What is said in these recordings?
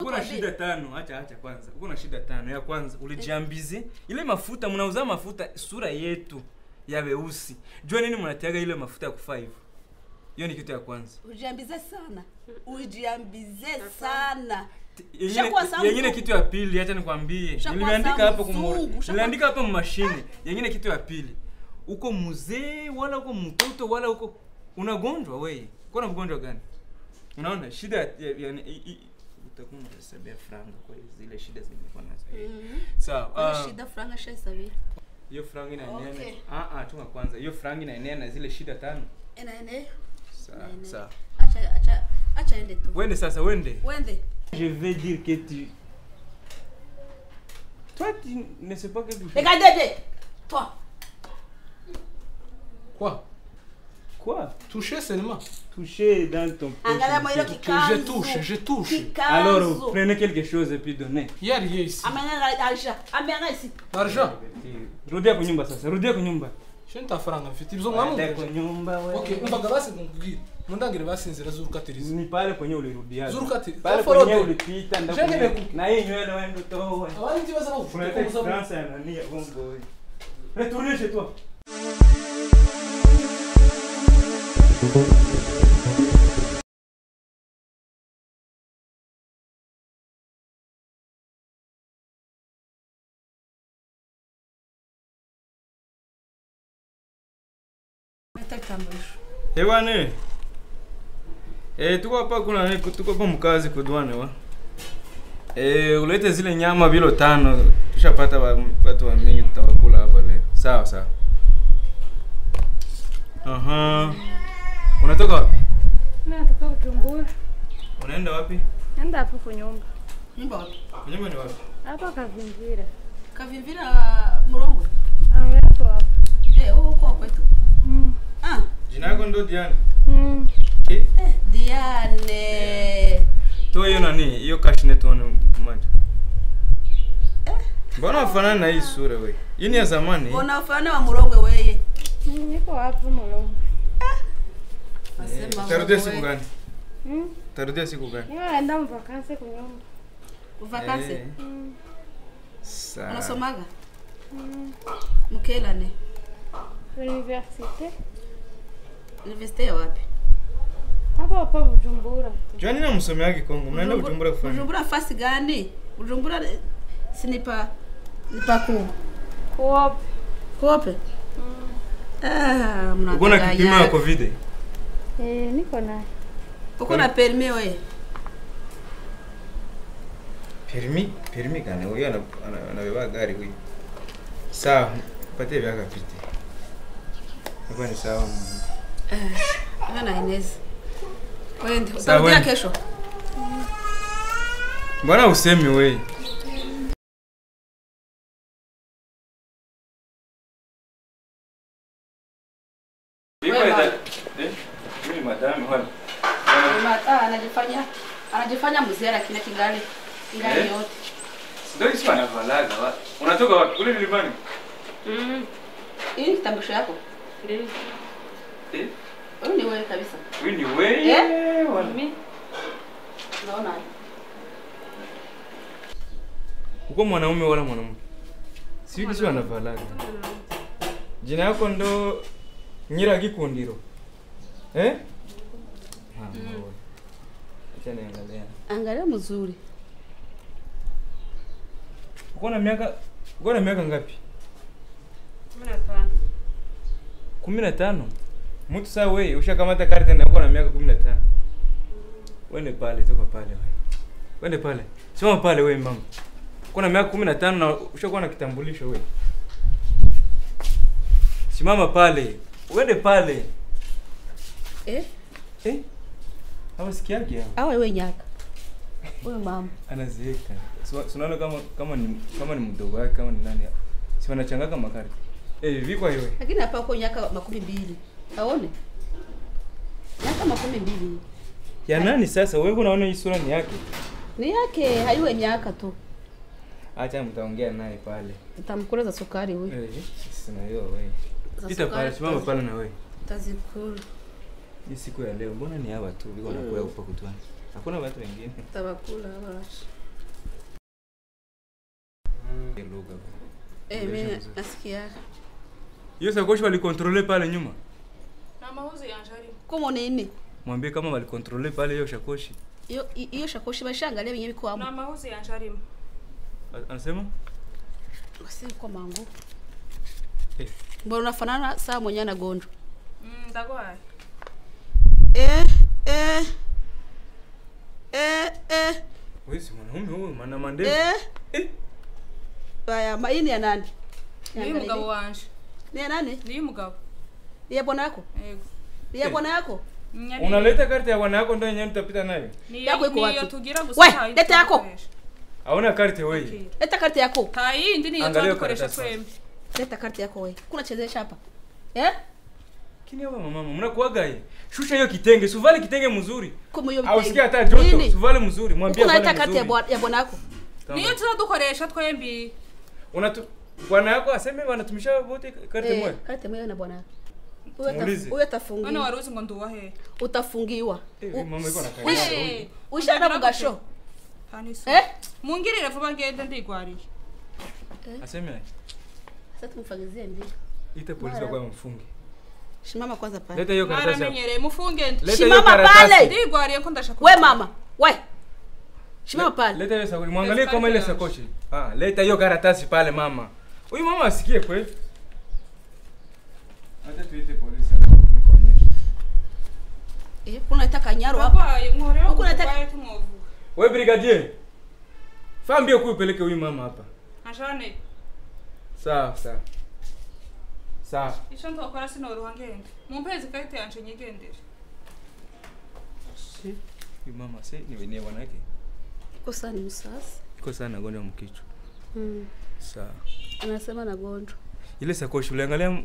Kuna shida tano, acha kwanza. Kuna shida tano. Ya kwanza ulijiambize ile mafuta mnauza mafuta sura yetu ya weusi. Jua nini mnatiaga ile mafuta ya kufa hivyo? Hiyo ni kitu ya kwanza. Ujiambize sana. Ujiambize sana. Yengine kitu ya pili, acha nikwambie. Niliandika hapo niliandika hapa mashine. Yengine kitu ya pili. Uko mzee wala uko mtoto wala uko unagonjwa wewe. Kuna mgonjwa gani? Unaona shida utakuwa unahesabia franga kwa zile shida zilikuwa nazo. Sawa. Shida franga shahesabia. Hiyo franga inaenea. Tunga kwanza. Hiyo franga inaenea na zile shida tano. Inaenea. Sawa. Acha ende tu. Wende sasa, wende. Je vais dire que toi tu ne sais pas que tu Regardez. Toi. Quoi? Toucher seulement. Toucher dans ton poche. Je touche. Alors, prenez quelque chose et puis donnez. Il y a rien ici. Amena ici. L'argent. Rudia kwa nyumba sasa. Rudia kwa nyumba. Shenta faranga mfiti. Bizonga mu. Kwa nyumba wewe. Okay, umbaga basi ngubwira. Mundangire basinzira zurukatiriza. Ni pale kwenye ulirudia. Zurukatiriza. Pale kwenye ulipita ndakuja. Na hii nywele wewe ndo toa. Awali ndibaza ko unataka France na nani ya bongo. Retournez chez toi. Hewane. Tuko hapa tuko hapa mkazi kudwane wa. Ulete zile nyama bilo 5. Tushapata watu wa mingi tutakula hapa leo. Sawa. Unatoka wapi? Natoka Bujumbura. Unaenda wapi? Naenda hapo kwa nyumba. Nyumba wapi? Nyumba ni wapi? Hapa Kavimvira. Kavimvira Murongo. Hapo hapo. Huko kwetu. Jina lako ndo Diane? Diane. Toa hiyo nani? Hiyo kashine tuone mmoja. Mbona ufanana na hii sura wewe? Hii ni ya zamani. Mbona ufanana wa Murongo wewe? Niko hapo Murongo. Nasema tarudia siku gani? Tarudia siku gani? Naenda mvakansi kwa nyumba. Mvakansi? Sawa. Unasomaga? Mkela ne? Universite. Universite ya wapi? Hapa Bujumbura. Jani na msomeaji Kongo. Mnaenda Bujumbura kufanya? Bujumbura fasi gani? Bujumbura nipa Kuope. Mna. Uko na kipimo ya COVID? Niko nayo. Uko na permis wewe? Permis gani? Huyo anabeba gari huyo. Sawa, patie vyaka piti. Hapo ni sawa. Ana Inez. Wewe utarudia kesho. Mbona usemi wewe? Mimi madam hapa. Anajifanya mzee lakini kingali yote. Ndio hisi wanavalaga wa. Unatoka wapi? Kule nilimani? Hii kitambulisho yako? Ndio. Wewe ni wewe kabisa. Wewe ni wewe? Mimi. Naona. Uko mwanaume wala mwanamke? Sisi si wanavalaga. Jina yako ndo Nyira Gikundiro. Acha niangalia. Angalia mzuri. Uko na miaka ngapi? 15. 15? Mtu saa wewe ushakamata karata na uko na miaka 15. Wende pale, toka pale wewe. Wende pale. Sema pale wewe mama. Uko na miaka 15 na ushakuwa na kitambulisho wewe. Simama pale. Wende pale. Hawa sikiaje hao? Hawa wewe nyaka. Wewe mama. Anazeeka. Unaona kama ni mdogo wake kama ni nani? Si wanachangaka makari. Viko hiyo. Lakini hapa uko nyaka 12. Aone? Nyaka 12. Ya nani sasa? Wewe unaona hii sura ni yake? Ni yake, haiwe nyaka tu. Acha mtaongea naye pale. Utamkula za sukari huyu. Sina hiyo wewe. Pita pale, simama pale na wewe. Tazikula. Hii siku ya leo mbona ni hawa tu? Liko na kwa huko kutwani. Hakuna watu wengine. Tabakula hawa. Mimi nasikia. Hiyo sakoshi walikontrole pale nyuma. Na mauzo ya Anjari. Komo nini? Mwambie kama walikontrole pale hiyo sakoshi. Hiyo sakoshi bashangalia wenyewe kwa Na mauzo ya Anjari. Anasema? Basi kwa mangu. Mbona unafanana saa mwenye na Gondo? Ndagwa. Wewe si mwanaume huyo, maana mandevu. Baya, maini ya nani? Ni mugabo wanje. Ni ya nani? Ni mugabo. Ni ya bwana yako? Ni ya bwana yako? Unaleta karti ya bwana yako ndio yenyewe utapita nayo. Yako iko wapi? Wewe, leta yako. Hauna karti wewe. Leta karti yako. Hai, ndini yetu kukoresha twembi. Leta karti yako wewe. Kuna chezesha hapa. Kini wewe mama, mnakuaga hii. Shusha hiyo kitenge, suvale kitenge mzuri. Kama hiyo au sikia hata joto, suvale mzuri, mwambie bwana. Kuna karti ya bwana yako. Niyo tunadukoresha twembi. Bwana yako aseme wanatumisha wote karti moja. Karti moja na bwana yako. Wewe utafungiwa. Ana waruzi ngonduwa he. Utafungiwa. Mama iko na kaisha. Ushaka bugasho. Haniso. Mungirire vuba ngende ndigwari. Aseme. Sasa tumfagizie ndio. Ita polisi kwa mfungi. Shimama kwanza pale. Leta hiyo karatasi. Mara menyere mufunge. Shimama pale. Ndigwari yako ndashaka. We mama. We. Shimama pale. Leta hiyo sakoshi. Muangalie kama ile sakoshi. Leta hiyo karatasi pale mama. Huyu mama asikie kweli. Hata tuite polisi hapo nikuonyeshe. Kuna itaka nyaro hapa. Kuna itaka wewe brigadier. Fambie kuipeleke huyu mama hapa. Ashane. Sawa. Isho ndokora sino ruhangende. Mumpezi kaite yanje nyigendere. Huyu mama ni wenye wanake. Iko sana msasi. Iko sana gonjwa mkichwa. Sawa. Anasema na gonjwa. Ile sakoshi uliangalia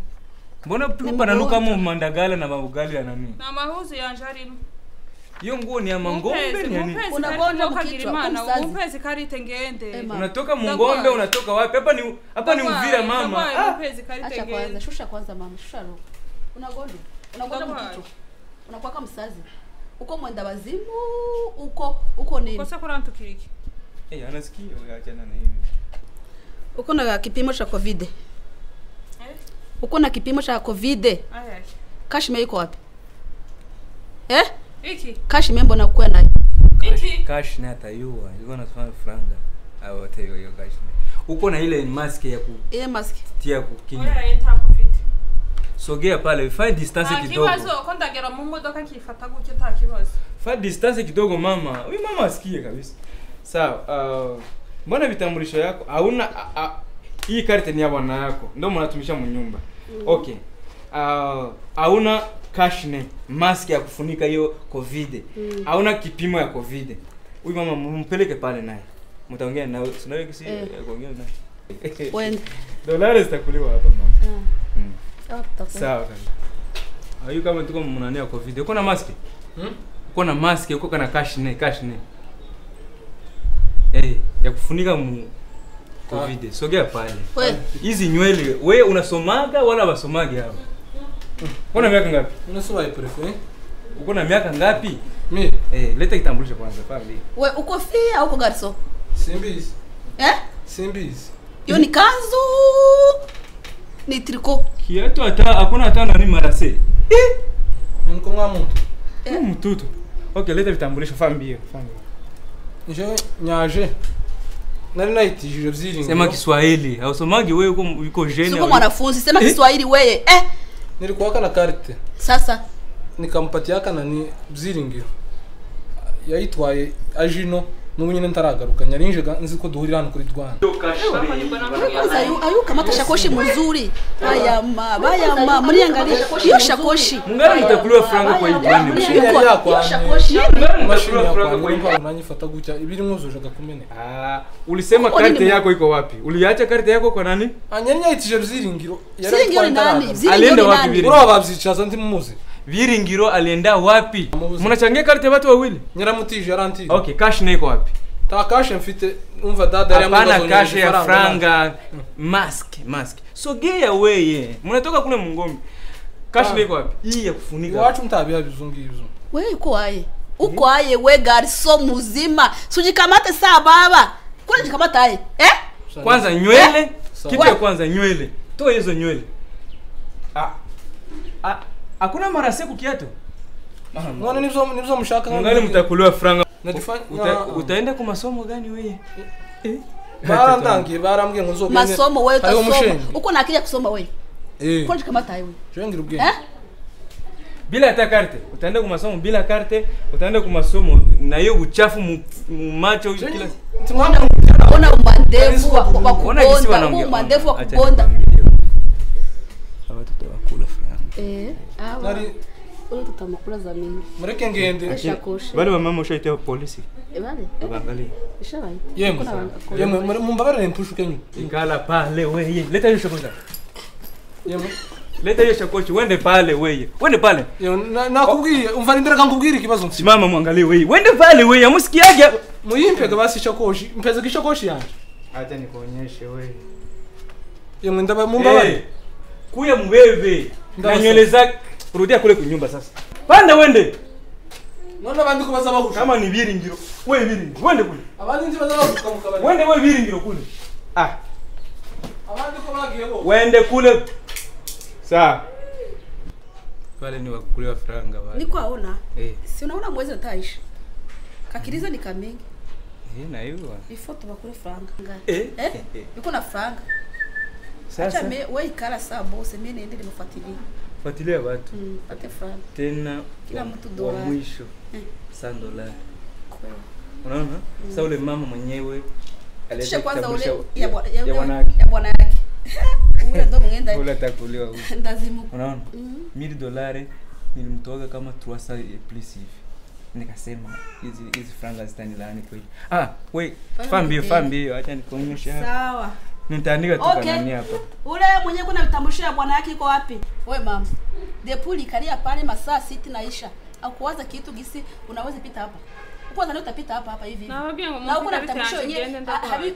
mbona tupa nanuka kama mandagala na mabugali ya nani? Na mahuzi ya Anjari. Hiyo nguo ni ya mangombe ni nini? Unagonja mkichwa Mumpezi karite ngende. Unatoka mungombe unatoka wapi? Hapa ni Uvira mama. Mumpezi karite ngende. Acha kwanza, shusha kwanza mama, shusha roho. Unagonja mkichwa. Unakuwa kama msazi. Uko mwenda wazimu, uko nini? Kosa kwa mtu kiriki. Anasikia achana na hivi. Uko na kipimo cha COVID. Uko na kipimo cha COVID. Kashime iko wapi? Iki. Kashime mbona kwa nayo? Cash na tayua. Yuko na franga. Au atayo hiyo cash. Uko na ile mask ya ku. Mask. Tia kukinga. Wewe enta profit. Sogea pale, find distance kidogo. Kibazo kondagera mu modoka kifata guke ta kibazo. Find distance kidogo mama. Huyu mama asikie kabisa. Sawa. Mbona vitambulisho yako hauna hii karti ni ya bwana yako. Ndio mnatumisha mnyumba. Okay. Hauna cash ne mask ya kufunika hiyo COVID. Hauna kipimo ya COVID. Huyu mama mpeleke pale naye. Mtaongea naye. Sinawe kisi kuongea naye. When Dolari zitakuliwa hapa mama. Sawa. Hayu kama tuko mnania COVID. Uko na mask? Uko na mask, uko kana cash ne. Ya kufunika COVID. Sogea pale. Hizi nywele wewe unasomaga wala basomagi hao? Uko na miaka ngapi? Unasoma iprefe? Uko na miaka ngapi? Mimi. Leta kitambulisho kwanza pale. Wewe uko fia au uko garso? Simbizi. Simbizi. Hiyo ni kanzu. Ni triko. Kiatu hakuna hata nani marase. Niko ngwa mtu. Mtoto. Okay, leta vitambulisho fambio. Nje nyaje. Nani naitijiro vizuri. Sema Kiswahili. Hausomagi wewe uko jeni. Sio mwanafunzi, sema Kiswahili wewe. Nilikuwa na karte. Sasa nikampatia kana ni byiringiro. Yayitwaye ajino n'umunyene ntaragaruka nyarinje nzi ko duhurira hano kuri Rwanda. Ayu kama tashakoshi mzuri. Bayama mniangalie hiyo shakoshi. Mungara mtakuliwa franga kwa hii brand. Hiyo shakoshi. Mashini ya kwa unanyifata gucya ibiri mwozojaga kumene. Ulisema karte yako iko wapi? Uliacha karte yako kwa nani? Anyanya itije byiringiro. Byiringiro nani? Alienda wapi Byiringiro? Ura babyicaza ndi mumuzi. Byiringiro alienda wapi? Mnachangia karte watu wawili? Nyaramutije yaranti. Okay, cash niko wapi? Ta cash mfite umva dada ya mwanzo. Hapana cash ya franga, mask. Sogea wewe. Mnatoka kule Mungombe. Cash niko wapi? Hii ya kufunika. Wacu mtabia bizungi hizo. Wewe uko aye we garso muzima. Sujikamate saa baba. Kuna jikamata aye. Kwanza nywele, kitu ya kwanza nywele. Toa hizo nywele. Hakuna marase kukiato. Mwana nizo mshaka ngali mtakuliwa franga. Utaenda kwa masomo gani wewe? Barambye ngo nzogene. Masomo wewe utasoma. Uko na akili ya kusoma wewe. Kwani kama tayo. Jengira ubwenge. Bila hata karte. Utaenda kwa masomo bila karte, utaenda kwa masomo na hiyo uchafu macho kila. Ona umandevu wa kubonda, umandevu wa kubonda. Hawa tutakula franga. Nari ule tutamakula za mingi. Mureke ngende. Bale mama ushaita polisi. Bale. Bangali. Ishabai. Yemwe mumbabare mpushuke nyu. Ingala pale wewe. Leta hiyo shokoza. Yemwe. Leta hiyo shakochi wende pale wewe. Wende pale. Yo nakubwiye umvanindira kankubwira ikibazo. Simama mwangalie wewe. Wende pale wewe. Amusikiaje? Muyimpega basi shakoshi. Mpeze kishakoshi yanje. Acha nikuonyeshe wewe. Yemwe ndaba mumbabare. Kuya mbebe. Na nywele zake rudia kule kunyumba sasa. Panda wende. Nona bandi kubaza bahusha. Kama ni biringiro. Wewe biringiro. Wende kule. Abandi nzi baza bahuka mukabari. Wende wewe biringiro kule. Abandi ko bagiye bo. Wende kule. Sawa. Pale ni wakukuliwa franga wale. Niko aona. Si unaona mwezi utaisha. Kakiriza ni kamengi. Na hiyo. Ifoto bakule franga. Yuko na franga. Sasa wewe ikala saa boss mimi niende nimefuatilia. Fuatilia watu. Pate franga. Tena kila mtu dola. Wa mwisho. $100. Unaona? Sasa ule mama mwenyewe aleta kwanza ule ya bwana yake. Ule ndo mngenda. Ule atakuliwa huko. Ndazimu. Unaona? $1000 nilimtoa kama 300 plus hivi. Nikasema hizi franga zitanilaani kweli. Wewe fambio acha nikuonyeshe hapa. Sawa. Nitaandika tu kanani hapa. Ule mwenyewe kuna vitambulisho ya bwana yake iko wapi? Wewe mama. Depuli kalia pale masaa 6 naisha. Au kuwaza kitu gisi unaweza pita hapa. Kwanza leo utapita hapa hivi. Na uko na vitambulisho yenyewe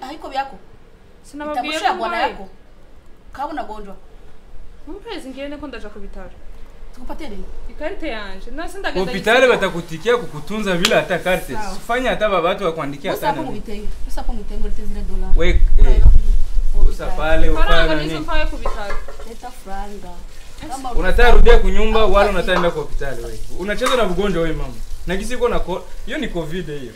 haiko vyako. Sina vitambulisho ya bwana yako. Kama unagonjwa. Mpezi ngene ko ndaja ku bitaro. Tukupatie nini? Ikarite yanje. Na sinda genda. Hospitali batakutikia kukutunza bila hata karte. Fanya hata baba watu wakuandikia sana. Usapo mubitenge. Usapo mubitenge lete zile dola. Wewe usa pale ufanye nini? Usifanye ku bitaro. Leta franga. Unataka rudia kunyumba wala unataka enda kwa hospitali wewe. Unacheza na ugonjwa wewe mama. Na gisi iko na hiyo ni covid hiyo.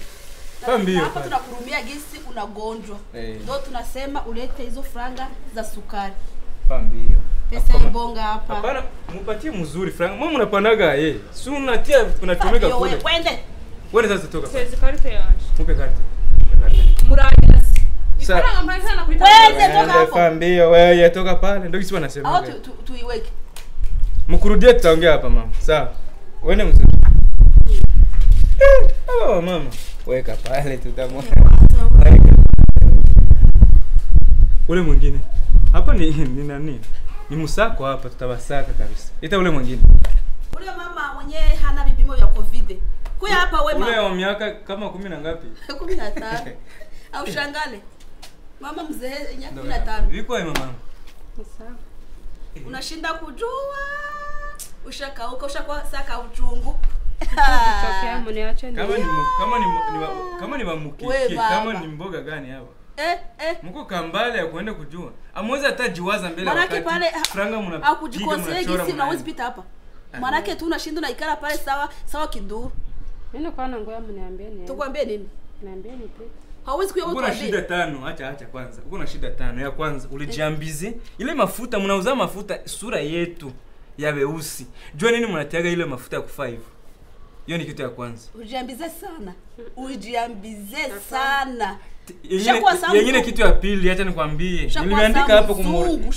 Pambio. Hapa tunakurumia gisi unagonjwa. Ndio tunasema ulete hizo franga za sukari. Pambio. Pesa ibonga hapa. Hapana, mpatie mzuri franga. Mama unapanaga si unatia unachomeka kule. Wewe sasa toka. Sasa karite yanje. Mupe karte. Muranyasi. Ifara mpaka sana kuita. Wewe toka hapo. Pambio wewe toka pale. Ndio kisi wanasema. Au tuiweke. Mkurudie tutaongea hapa mama. Sawa. Wewe mzuri. Mama. Weka pale tutamwona. Ule mwingine. Hapa ni nani? Ni Musako hapa tutabasaka kabisa. Ita ule mwingine. Ule mama mwenyewe hana vipimo vya covid. Kuya hapa wewe mama. Ule wa miaka kama 10 na ngapi? 15. Au shangale. Mama mzee 15. Viko wewe mama. Sawa. Unashinda kujua. Ushakauka ushakuwa saka uchungu. Tokea mniache ni. Kama ni mamukike, kama ni mboga gani hapa? Mko kambale ya kuenda kujua. Amweza hata jiwaza mbele wakati. Manake pale franga mnapiga au kujikosea gisi unaweza pita hapa. Manake tu unashinda na ikara pale sawa kinduru. Mimi kwa na ngoya mniambie nini? Tukwambie nini? Niambie ni please. Hawezi kuya uko na shida 5, acha kwanza. Uko na shida 5. Ya kwanza ulijiambize ile mafuta mnauza mafuta sura yetu ya weusi. Jua nini mnatiaga ile mafuta ya kufa hivyo? Hiyo ni kitu ya kwanza. Ujiambize sana. Yengine kitu ya pili acha nikwambie. Niliandika hapo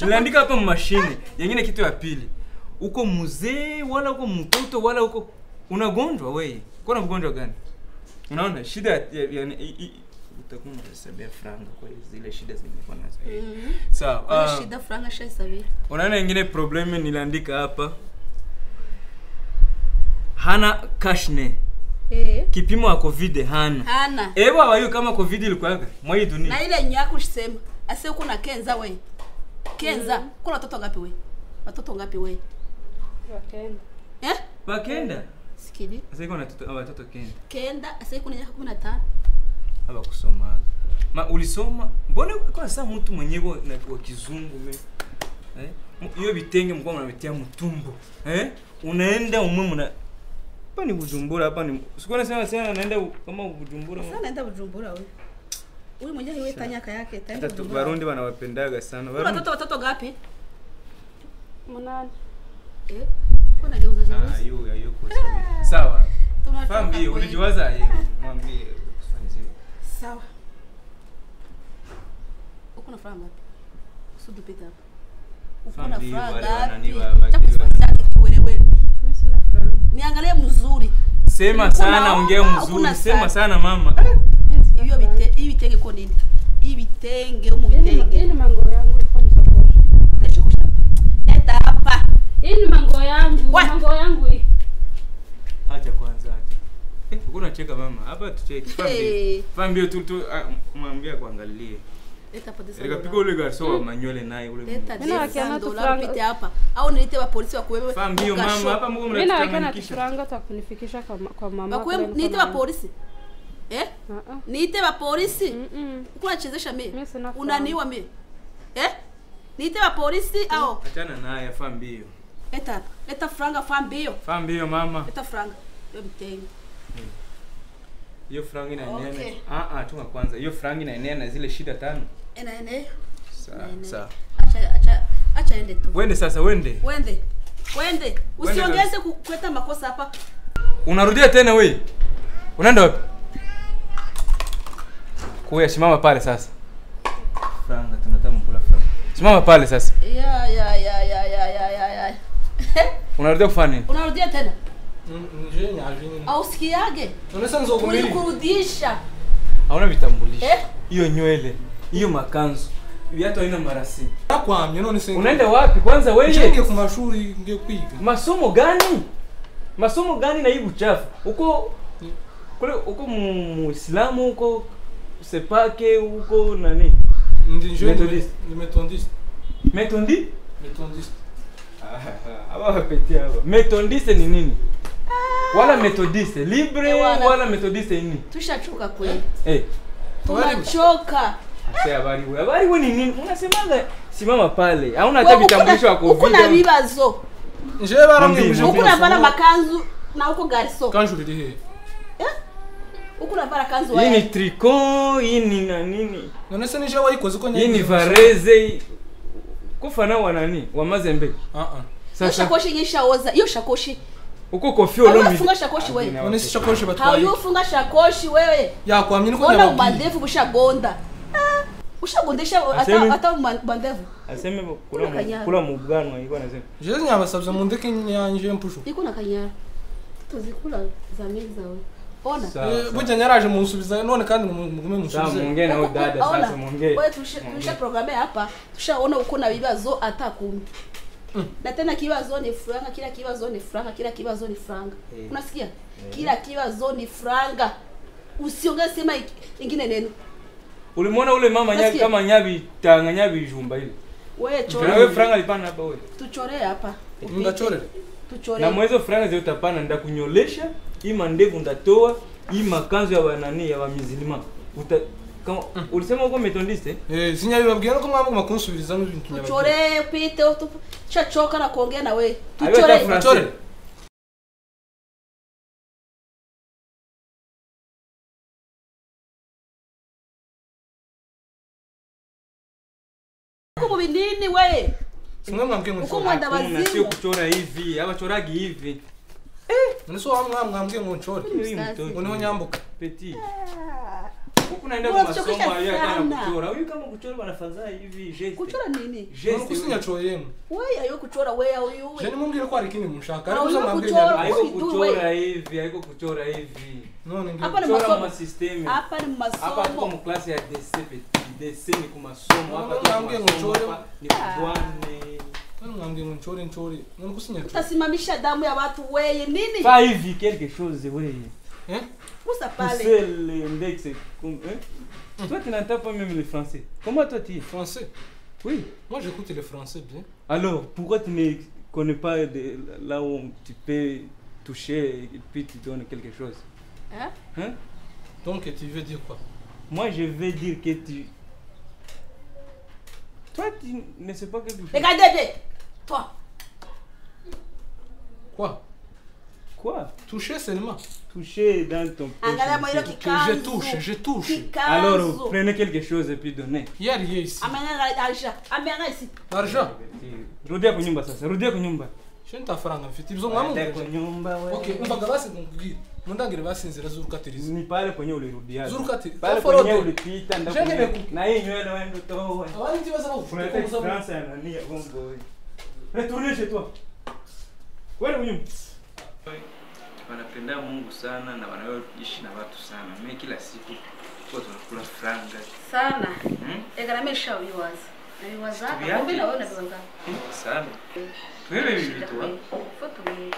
niliandika hapo mashine. Yengine kitu ya pili. Uko mzee wala uko mtoto wala uko unagonjwa wewe. Uko na ugonjwa gani? Unaona shida yani utakuwa unasabia franga kwa zile shida zilikuwa nazo. Sawa. Shida franga shaisabia. Unaona nyingine problem niliandika hapa. Hana kashne. Kipimo wa covid hana. Ewa wayo kama covid ilikuwa mwa hii dunia. Na ile nyako usema ase uko na kenza wewe. Kenza kuna watoto ngapi wewe? Watoto ngapi wewe? Wakenda. Wakenda? Sikili. Ase uko na watoto kenda. Kenda ase uko na 15. Haba kusoma. ulisoma mbona kwa sasa mtu mwenyewe wa kizungu me hiyo vitenge mko mnametia mtumbo unaenda umwe hapa ni Bujumbura hapa ni sikuona sana naenda kama Bujumbura sana naenda Bujumbura wewe wewe mwenyewe wewe tanyaka yake taenda Bujumbura Barundi wanawapendaga sana watoto gapi 8 kuna geuza jamaa yuko sawa fambi ulijiwaza yeye mwambie usifanye sawa uko na franga ngapi usudu pita hapa uko na franga ngapi kiwerewe niangalie mzuri sema sana ongea mzuri sema sana mama hiyo vitenge kwa nini hivi vitenge umutenge ni mango yangu kwa msapoti leta hapa ni mango yangu hii acha kwanza acha uko unacheka mama hapa tucheki fambi tu mwambie kuangalie leta hapa desa nikapiga ule garso wa manywele naye ule leta $10 pite hapa au nilete wa polisi wa kuwewe fambi mama hapa Mungu mnatutamanikisha franga takunifikisha kwa mama kwa kuwe nilete wa polisi niite wa polisi uko unachezesha mimi unaniua mimi niite wa polisi au achana naye fambi leta franga fambi mama leta franga yo mtenge hiyo franga inaenea tuma kwanza hiyo franga inaenea na zile shida 5 inaenea sawa acha ende tu wende sasa wende usiongeze kuleta makosa hapa unarudia tena wewe unaenda wapi kuya simama pale sasa franga tunataka mkula franga simama pale sasa ya unarudia kufanya nini unarudia tena njeni ajini au sikiage unaweza nzogumili kurudisha hauna vitambulisho hiyo nywele hiyo makanzu viatu haina marasi kwamye none senga unaenda wapi kwanza wewe nje ku mashuri nge kwiga masomo gani na hii buchafu uko kule uko muislamu uko sepake uko nani ndi Methodist. ni methodist Methodist aba petia aba Methodist ni nini wala Methodist libre wala Methodist nini tushachoka kweli tunachoka ase habari wewe ni nini unasemaga simama pale hauna hata vitambulisho wako uko na bibazo nje baramwe uko na bana makanzu na uko garso kanju lili uko na bana kanzu hii ni tricot hii ni na nini none se nije wayikoze ko hii ni vareze kufana wa nani wa mazembe sasa shakoshi nyishaoza hiyo shakoshi uko kofio lomi unafunga shakoshi wewe none si shakoshi batwaye unafunga shakoshi wewe ya kwamye niko ona ubandevu bushagonda ushagondesha hata bandevu aseme kula mubwanwa ilikuwa anasema je nyabasabye mu ndeke nyanje mpushu iko na kanyara tuzikula za meza wewe ona bujya nyaraje mu nsubiza none kandi mugume musubize sasa muongee na dada sasa muongee wewe tusha programme hapa tushaona uko na bibazo hata 10 na tena kibazo ni franga kila kibazo ni franga kila kibazo ni franga unasikia kila kibazo ni franga usiongeze sema ingine neno ulimuona ule mama nyabi kama nyabi tanga nyabi jumba ile wewe chore wewe franga lipana hapa wewe tuchore hapa ngachore tuchore na mwezo franga zio utapana ndakunyolesha hii mandevu ndatoa hii makanzu ya banani ya bamizilima kama ulisema uko Methodist sinyabi babwiye no ko mwamwe makunsubiriza n'ibintu nyabi tuchore pite chachoka na kuongea na wewe tuchore uko binini wewe singa mwambie ngo uko mwanda wazimu sio kuchora hivi abachoragi hivi niso mwambie ngo nchore uniho nyambuka petit uko naenda kwa masomo ya kana kuchora huyu kama kuchora wanafanza hivi geste kuchora nini geste kusinya choyemu wewe ayo kuchora wewe huyu je nimumbire ko ari kini mushaka ariko ariko mwambie haiko kuchora hivi haiko kuchora hivi none ngi hapa ni masomo system hapa ni masomo hapa tuko mu class ya DC petit DC ni ku masomo hapa mwambie ngo nchore ni bwane none mwambie ngo nchore none kusinya utasimamisha damu ya watu wewe nini fa hivi quelque chose wewe Pousse parler. C'est l'index comme toi tu n'entends pas même le français. Comment toi tu es français? Oui. Moi j'écoute le français bien. Alors pourquoi tu ne connais pas de là où tu peux toucher et puis tu donnes quelque chose? Hein? Donc tu veux dire quoi? Moi, je vais dire que tu... Toi, tu ne sais pas que tu fais. Regardez, toi. Quoi? Quoi? Toucher seulement. Toucher dans ton poche. Je touche. Alors, prenez quelque chose et puis donnez. Il y a rien ici. Amena ici. L'argent. Rudia kwa nyumba sasa. Rudia kwa nyumba. Shenta faranga mfite ibyo ngamu. Rudia kwa nyumba wewe. Okay, umbaga basi ngubwira. Mundangire basinzira zurukatiriza. Ni pale kwenye ulirudia. Zurukati. Pale kwenye ulipita ndakuja. Na hii nywele wewe ndo toa. Abandi tibaza Unataka France ya nani ya bongo wewe. Retourne chez toi. Wewe mwenyewe. Wanapenda Mungu sana na wanaoishi na watu sana. Mimi kila siku kwa tunakula franga sana. Egaramesha uyiwaza. Nabiwaza. Kumbe na wewe unabiwaza. Sana. Wewe vipi tu? Foto wewe.